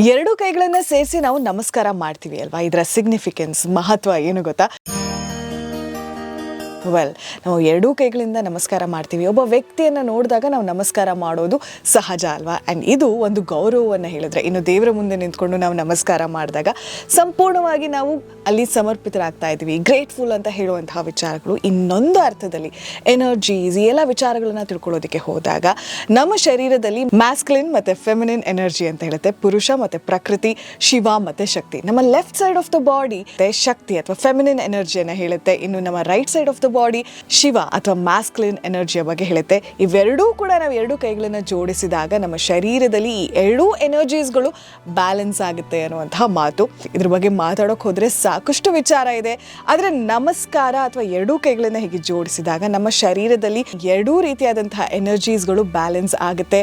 ಎರಡು ಕೈಗಳನ್ನ ಸೇರಿಸಿ ನಾವು ನಮಸ್ಕಾರ ಮಾಡ್ತೀವಿ ಅಲ್ವಾ? ಇದರ ಸಿಗ್ನಿಫಿಕೆನ್ಸ್, ಮಹತ್ವ ಏನು ಗೊತ್ತಾ? ನಾವು ಎರಡೂ ಕೈಗಳಿಂದ ನಮಸ್ಕಾರ ಮಾಡ್ತೀವಿ. ಒಬ್ಬ ವ್ಯಕ್ತಿಯನ್ನು ನೋಡಿದಾಗ ನಾವು ನಮಸ್ಕಾರ ಮಾಡೋದು ಸಹಜ ಅಲ್ವಾ? ಆ್ಯಂಡ್ ಇದು ಒಂದು ಗೌರವವನ್ನು ಹೇಳಿದ್ರೆ, ಇನ್ನು ದೇವರ ಮುಂದೆ ನಿಂತ್ಕೊಂಡು ನಾವು ನಮಸ್ಕಾರ ಮಾಡಿದಾಗ ಸಂಪೂರ್ಣವಾಗಿ ನಾವು ಅಲ್ಲಿ ಸಮರ್ಪಿತರಾಗ್ತಾ ಇದ್ದೀವಿ, ಗ್ರೇಟ್ಫುಲ್ ಅಂತ ಹೇಳುವಂತಹ ವಿಚಾರಗಳು. ಇನ್ನೊಂದು ಅರ್ಥದಲ್ಲಿ ಎನರ್ಜೀಸ್, ಈ ಎಲ್ಲ ವಿಚಾರಗಳನ್ನು ತಿಳ್ಕೊಳ್ಳೋದಕ್ಕೆ ಹೋದಾಗ ನಮ್ಮ ಶರೀರದಲ್ಲಿ ಮ್ಯಾಸ್ಕ್ಲಿನ್ ಮತ್ತು ಫೆಮಿನಿನ್ ಎನರ್ಜಿ ಅಂತ ಹೇಳುತ್ತೆ. ಪುರುಷ ಮತ್ತು ಪ್ರಕೃತಿ, ಶಿವ ಮತ್ತು ಶಕ್ತಿ. ನಮ್ಮ left side of the body Shakti ಅಥವಾ ಫೆಮಿನಿನ್ ಎನರ್ಜಿಯನ್ನು ಹೇಳುತ್ತೆ. ಇನ್ನು ನಮ್ಮ right side of the body Shiva ಅಥವಾ ಮ್ಯಾಸ್ಕ್ಲಿನ್ ಎನರ್ಜಿಯ ಬಗ್ಗೆ ಹೇಳುತ್ತೆ. ಇವೆರಡೂ ಕೂಡ ನಾವು ಎರಡು ಕೈಗಳನ್ನು ಜೋಡಿಸಿದಾಗ ನಮ್ಮ ಶರೀರದಲ್ಲಿ ಈ ಎರಡೂ ಎನರ್ಜೀಸ್ಗಳು ಬ್ಯಾಲೆನ್ಸ್ ಆಗುತ್ತೆ ಅನ್ನುವಂತಹ ಮಾತು. ಇದ್ರ ಬಗ್ಗೆ ಮಾತಾಡೋಕೆ ಹೋದ್ರೆ ಸಾಕಷ್ಟು ವಿಚಾರ ಇದೆ. ಆದರೆ ನಮಸ್ಕಾರ ಅಥವಾ ಎರಡೂ ಕೈಗಳನ್ನು ಹೀಗೆ ಜೋಡಿಸಿದಾಗ ನಮ್ಮ ಶರೀರದಲ್ಲಿ ಎರಡೂ ರೀತಿಯಾದಂತಹ ಎನರ್ಜೀಸ್ಗಳು ಬ್ಯಾಲೆನ್ಸ್ ಆಗುತ್ತೆ.